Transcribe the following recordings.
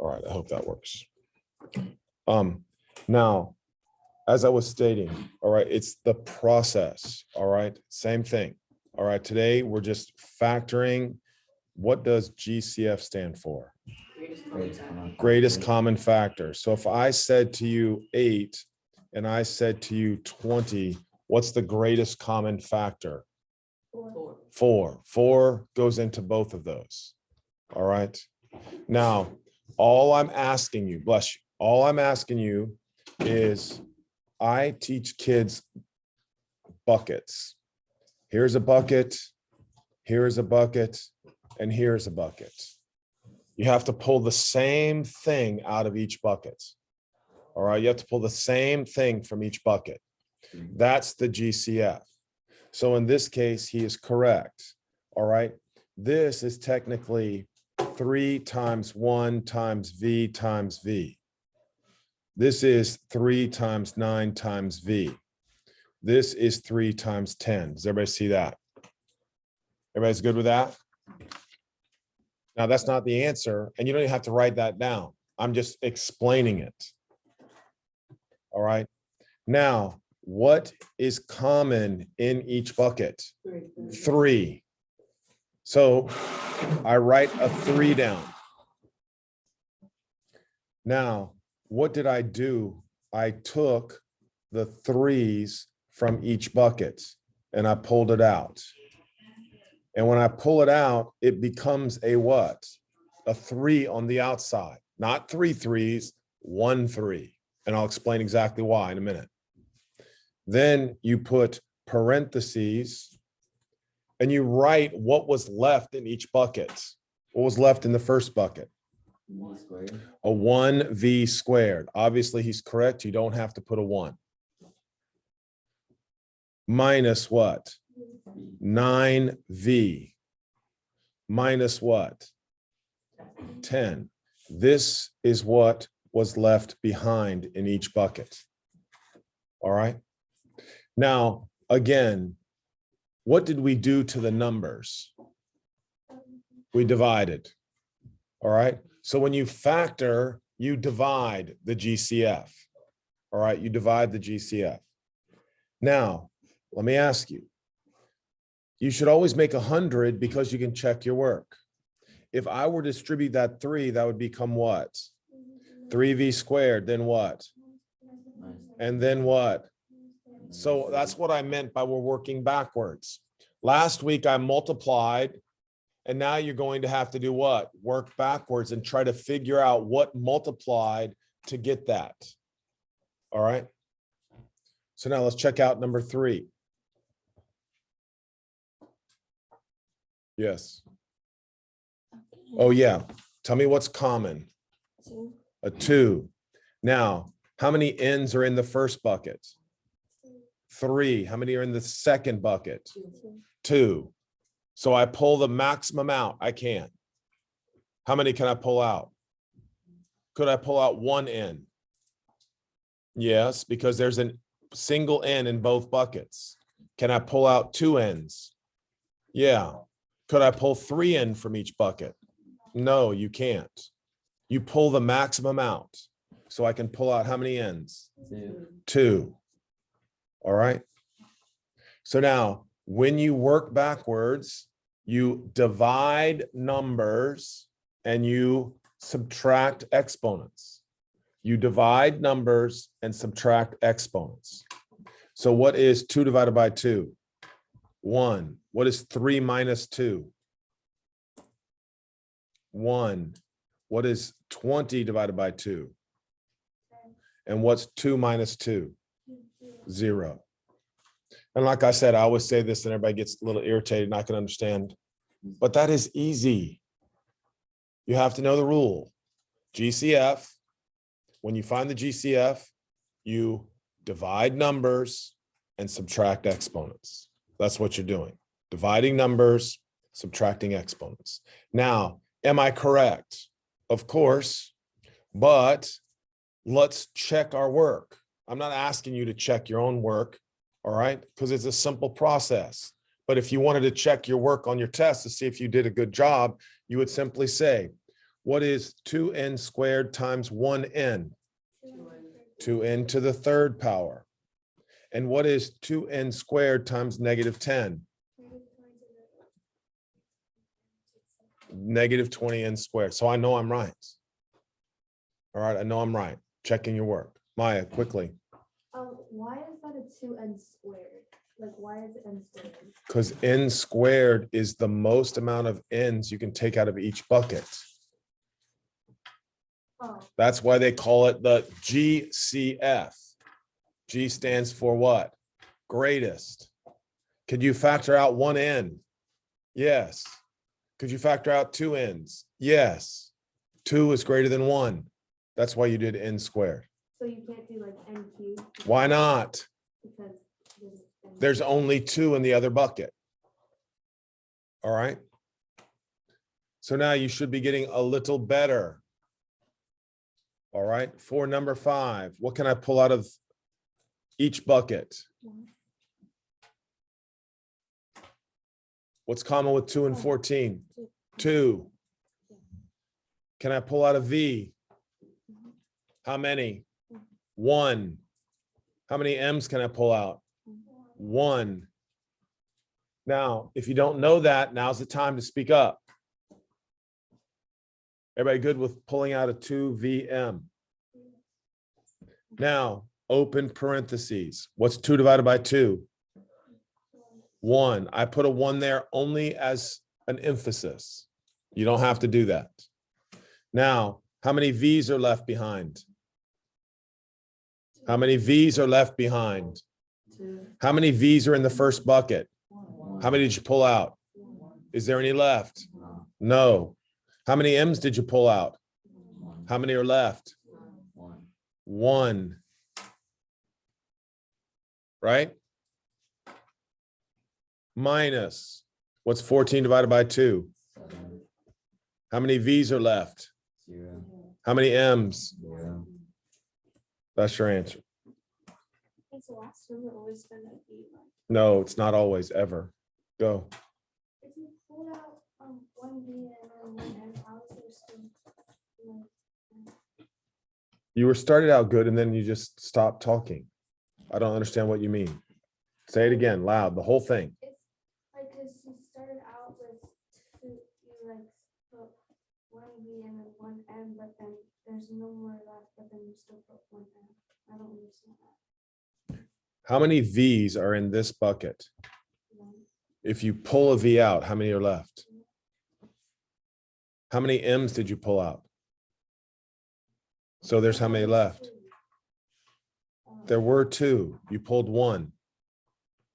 All right, I hope that works. Now, as I was stating, all right, it's the process, all right, same thing. All right, today we're just factoring. What does GCF stand for? Greatest common factor. So if I said to you 8 and I said to you 20, what's the greatest common factor? 4. 4 goes into both of those. All right. Now, all I'm asking you, bless you, all I'm asking you is I teach kids buckets. Here's a bucket, here's a bucket, and here's a bucket. You have to pull the same thing out of each bucket. All right, you have to pull the same thing from each bucket. That's the GCF. So in this case, he is correct. All right, this is technically 3 times 1 times V times V. This is 3 times 9 times V. This is 3 times 10. Does everybody see that? Everybody's good with that? Now, that's not the answer, and you don't even have to write that down. I'm just explaining it. All right. Now, what is common in each bucket? 3. So I write a 3 down. Now, what did I do? I took the 3s from each bucket and I pulled it out. And when I pull it out, it becomes a what? A 3 on the outside, not 3 3s, 1 3. And I'll explain exactly why in a minute. Then you put parentheses and you write what was left in each bucket. What was left in the first bucket? A 1V squared. Obviously, he's correct. You don't have to put a 1. Minus what? 9V. Minus what? 10. This is what was left behind in each bucket. All right. Now, again, what did we do to the numbers? We divided. All right. So when you factor, you divide the GCF. All right. You divide the GCF. Now, let me ask you, you should always make 100 because you can check your work. If I were to distribute that 3, that would become what? 3V squared, then what? And then what? So that's what I meant by we're working backwards. Last week I multiplied, and now you're going to have to do what? Work backwards and try to figure out what multiplied to get that. All right. So now let's check out number 3. Yes. Oh yeah. Tell me what's common. A 2. Now, how many n's are in the first bucket? 3. How many are in the second bucket? 2. So I pull the maximum out. I can't. How many can I pull out? Could I pull out 1 n? Yes, because there's a single n in both buckets. Can I pull out 2 n's? Yeah. Could I pull 3 n from each bucket? No, you can't. You pull the maximum out. So I can pull out how many n's? 2. All right. So now when you work backwards, you divide numbers and you subtract exponents. You divide numbers and subtract exponents. So what is 2 divided by 2? 1. What is 3 minus 2? 1. What is 20 divided by 2? And what's 2 minus 2? 0. And like I said, I always say this and everybody gets a little irritated and I can understand, but that is easy. You have to know the rule. GCF, when you find the GCF, you divide numbers and subtract exponents. That's what you're doing. Dividing numbers, subtracting exponents. Now, am I correct? Of course, but let's check our work. I'm not asking you to check your own work, all right? Because it's a simple process. But if you wanted to check your work on your test to see if you did a good job, you would simply say, What is 2n squared times 1n? 2n to the third power. And what is 2n squared times -10? -20n squared. So I know I'm right. All right, I know I'm right. Checking your work. Maya, quickly. Why is that a 2n squared? Like, why is it n squared? Because n squared is the most amount of n's you can take out of each bucket. Oh, That's why they call it the GCF. G stands for what? Greatest. Could you factor out one n? Yes. Could you factor out two n's? Yes. 2 is greater than 1. That's why you did n squared. so you can't do like n cubed? Why not? Because There's only 2 in the other bucket. All right. So now you should be getting a little better. All right. For number 5, what can I pull out of each bucket? What's common with 2 and 14? 2. Can I pull out a V? How many? 1. How many M's can I pull out? 1. Now, if you don't know that, now's the time to speak up. Everybody good with pulling out a 2VM? Now, open parentheses. What's 2 divided by 2? 1. I put a 1 there only as an emphasis. You don't have to do that. Now, how many V's are left behind? How many V's are left behind? 2. How many V's are in the first bucket? How many did you pull out? Is there any left? No. How many M's did you pull out? How many are left? 1. Right? Minus. What's 14 divided by 2? How many V's are left? 0. How many M's? 0. That's your answer. It's the last one that always been a V. No, it's not always, ever. Go. If you pulled out one V and then one N, how is there still You were started out good and then you just stopped talking. I don't understand what you mean. Say it again, loud, the whole thing. It's like, because you started out with 2, you like put one V and then one N, but then there's no more left, but then you still put one N. I don't understand that. How many V's are in this bucket? One. If you pull a V out, how many are left? How many M's did you pull out? So there's how many left? There were 2. You pulled 1,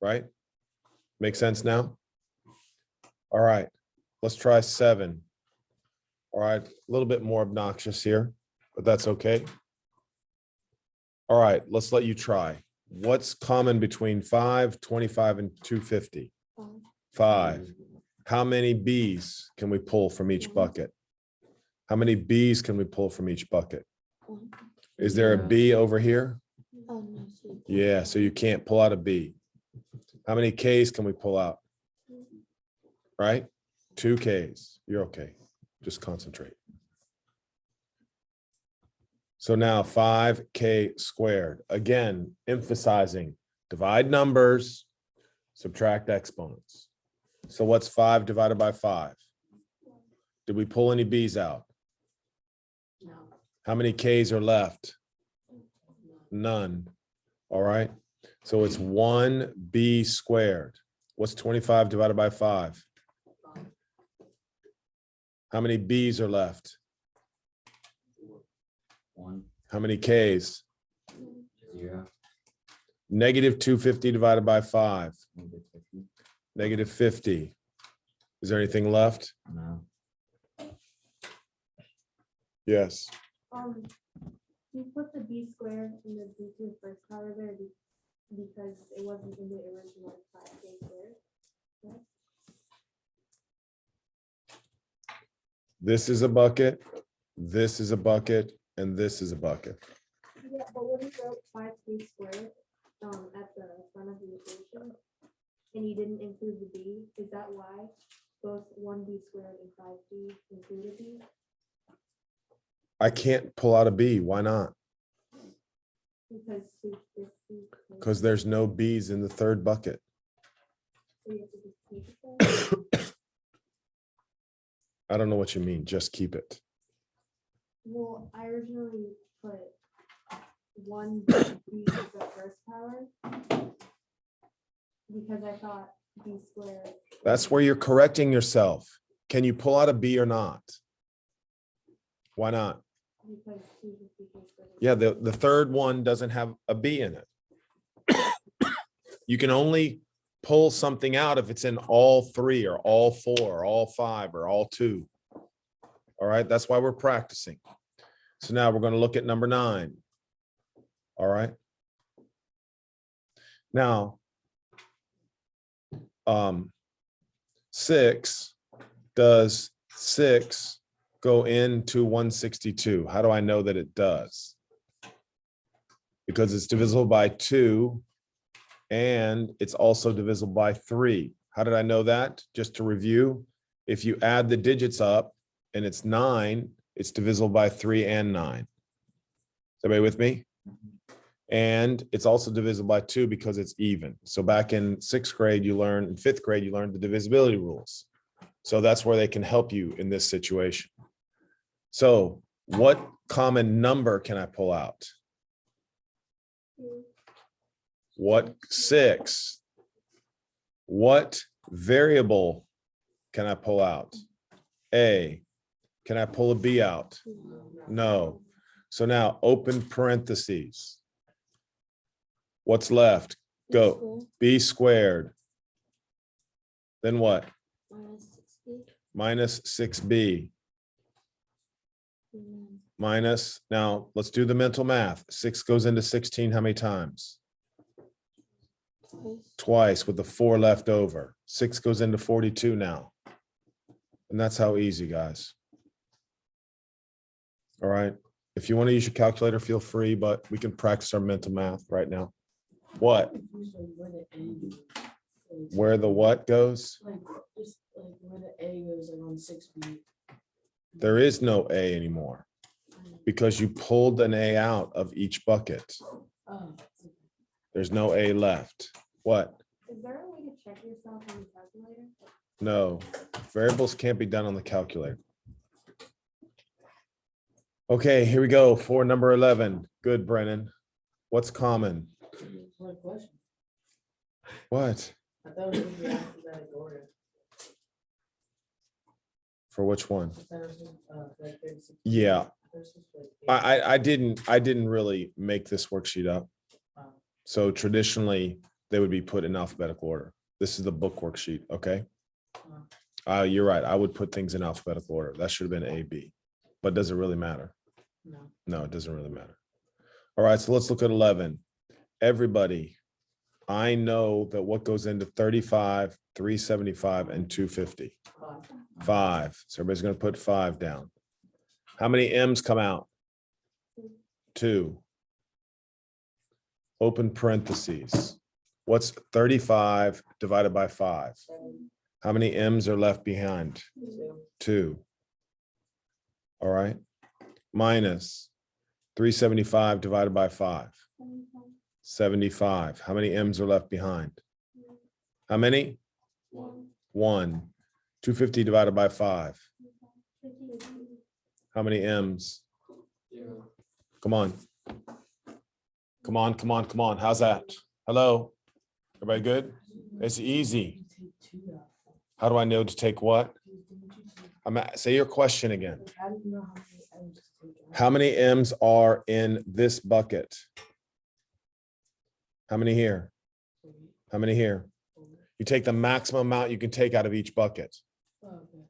right? Make sense now? All right, let's try 7. All right, a little bit more obnoxious here, but that's okay. All right, let's let you try. What's common between 5, 25, and 250? 5. How many B's can we pull from each bucket? How many B's can we pull from each bucket? Is there a B over here? Yeah, so you can't pull out a B. How many K's can we pull out? Right? 2 K's. You're okay. Just concentrate. So now 5K squared. Again, emphasizing divide numbers, subtract exponents. So what's 5 divided by 5? Did we pull any B's out? No. How many K's are left? None. All right. So it's 1B squared. What's 25 divided by 5? How many B's are left? 1. How many K's? 0. Negative 250 divided by 5. -50. Negative 50. Is there anything left? No. Yes. You put the B squared in the B to the first power there because it wasn't in the original 5K squared. Right? This is a bucket, this is a bucket, and this is a bucket. Yeah, but when you wrote 5K squared at the front of the equation, and you didn't include the B, is that why both 1B squared and 5B included B? I can't pull out a B. Why not? Because 250. Because there's no B's in the third bucket. So you have to just keep it there? I don't know what you mean. Just keep it. Well, I originally put 1 B to the first power because I thought B squared. That's where you're correcting yourself. Can you pull out a B or not? Why not? Because 250 squared. Yeah, the third one doesn't have a B in it. You can only pull something out if it's in all 3 or all 4 or all 5 or all 2. All right, that's why we're practicing. So now we're going to look at number 9. All right. Now, 6, does 6 go into 162? How do I know that it does? Because it's divisible by 2 and it's also divisible by 3. How did I know that? Just to review, if you add the digits up and it's 9, it's divisible by 3 and 9. Is everybody with me? And it's also divisible by 2 because it's even. So back in 6th grade, you learned, in 5th grade, you learned the divisibility rules. So that's where they can help you in this situation. So what common number can I pull out? What 6? What variable can I pull out? A. Can I pull a B out? No. So now open parentheses. What's left? Go. B squared. Then what? Minus 6B. Minus, now let's do the mental math. 6 goes into 16 how many times? Twice with the 4 left over. 6 goes into 42 now. And that's how easy, guys. All right. If you want to use your calculator, feel free, but we can practice our mental math right now. What? Where the what goes? Like just like where the A goes like on 6B. There is no A anymore because you pulled an A out of each bucket. Oh, There's no A left. What? Is there a way to check yourself on the calculator? No, variables can't be done on the calculator. Okay, here we go for number 11. Good, Brennan. What's common? my question. What? I thought it was gonna be alphabetic order. For which one? I thought it was, like 36. Yeah, I thought it was like I didn't really make this worksheet up. Wow. So traditionally, they would be put in alphabetical order. This is the book worksheet, okay? You're right. I would put things in alphabetical order. That should have been A, B. But does it really matter? No. No, it doesn't really matter. All right, so let's look at 11. Everybody, I know that what goes into 35, 375, and 250. 5. So everybody's going to put 5 down. How many M's come out? 2. Open parentheses. What's 35 divided by 5? How many M's are left behind? 2. All right. Minus 375 divided by 5. 75. How many M's are left behind? How many? 1. 250 divided by 5. How many M's? Come on. Come on, come on, come on. How's that? Hello? Everybody good? It's easy. How do I know to take what? Say your question again. How do you know how many M's to take out? How many M's are in this bucket? How many here? How many here? You take the maximum amount you can take out of each bucket. Oh, okay.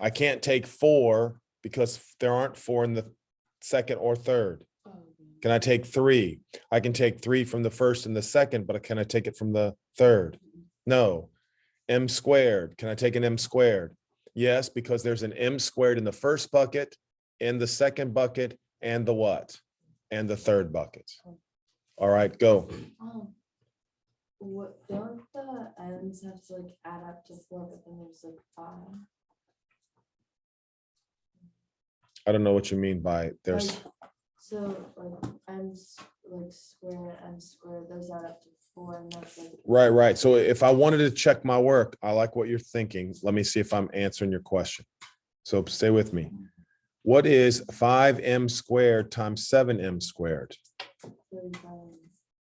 I can't take 4 because there aren't 4 in the second or third. Oh, okay. Can I take 3? I can take 3 from the first and the second, but can I take it from the third? No. M squared. Can I take an M squared? Yes, because there's an M squared in the first bucket, in the second bucket, and the what? And the third bucket. All right, go. What don't the ends have to like add up to 4, but then there's like 5? I don't know what you mean by there's, Like, so like like square m squared, those add up to 4, and that's like. right. So if I wanted to check my work, I like what you're thinking. Let me see if I'm answering your question. So stay with me. What is 5m squared times 7m squared? 35.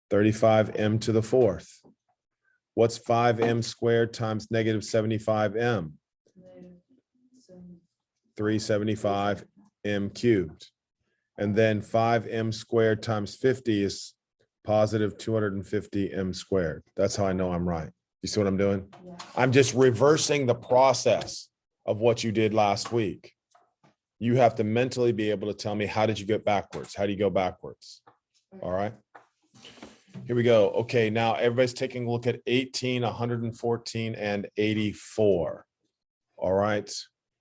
35m to the fourth. What's 5m squared times negative 75m? So 375 m cubed. And then 5m squared times 50 is positive 250 m squared. That's how I know I'm right. You see what I'm doing? yeah. I'm just reversing the process of what you did last week. You have to mentally be able to tell me, how did you get backwards? How do you go backwards? All right. Here we go. Okay, now everybody's taking a look at 18, 114, and 84. All right.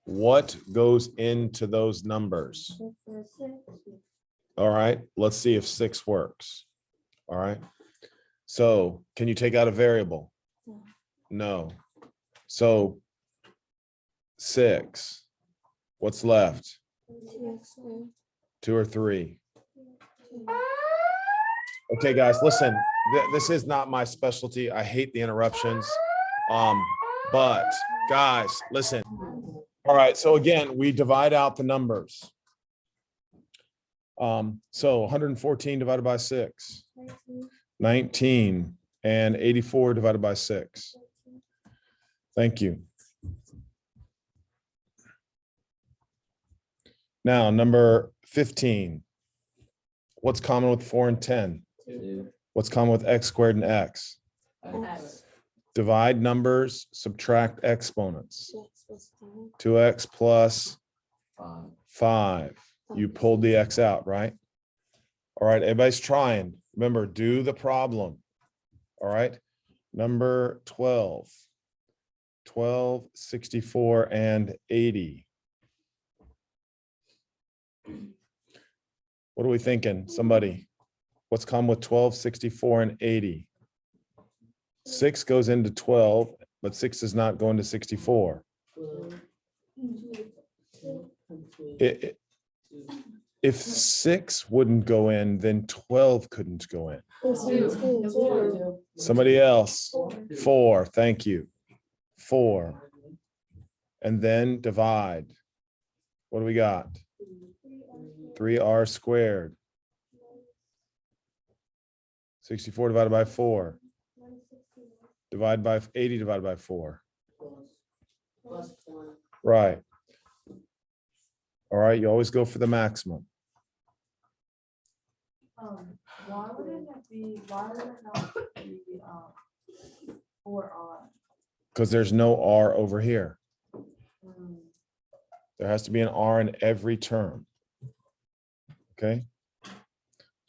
What goes into those numbers? All right, let's see if 6 works. All right. So can you take out a variable? No. So 6. What's left? 2 or 3? Okay, guys, listen, this is not my specialty. I hate the interruptions. But guys, listen. All right, so again, we divide out the numbers. So 114 divided by 6, 19, and 84 divided by 6. Thank you. Now, number 15. What's common with 4 and 10? 2. What's common with x squared and x? X. Divide numbers, subtract exponents. 2x plus 5. 5. You pulled the x out, right? All right, everybody's trying. Remember, do the problem. All right. Number 12. 12, 64, and 80. What are we thinking? Somebody. What's common with 12, 64, and 80? 6 goes into 12, but 6 does not go into 64. If 6 wouldn't go in, then 12 couldn't go in. Somebody else. 4, thank you. 4. And then divide. What do we got? 3r squared. 64 divided by 4. Divide by 80 divided by 4. Plus 1. Right. All right, you always go for the maximum. Why would it not be 4R? Because there's no r over here. There has to be an r in every term. Okay.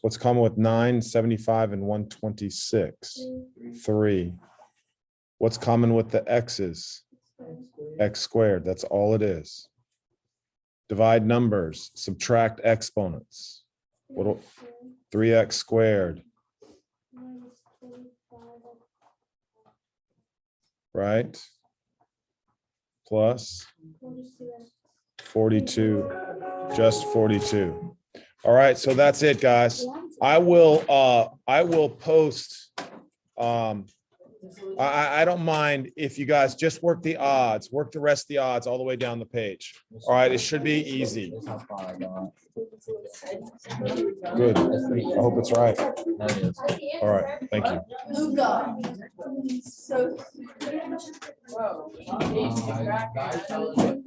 What's common with 9, 75, and 126? 3. What's common with the x's? X squared. That's all it is. Divide numbers, subtract exponents. What do 3x squared, right? Plus 42, just 42. All right, so that's it, guys. I will post, I don't mind if you guys just work the odds, work the rest of the odds all the way down the page. All right, it should be easy. That's how far I got. Good. That's pretty I hope it's right. That is. All right, thank you. Luca. So. I told you.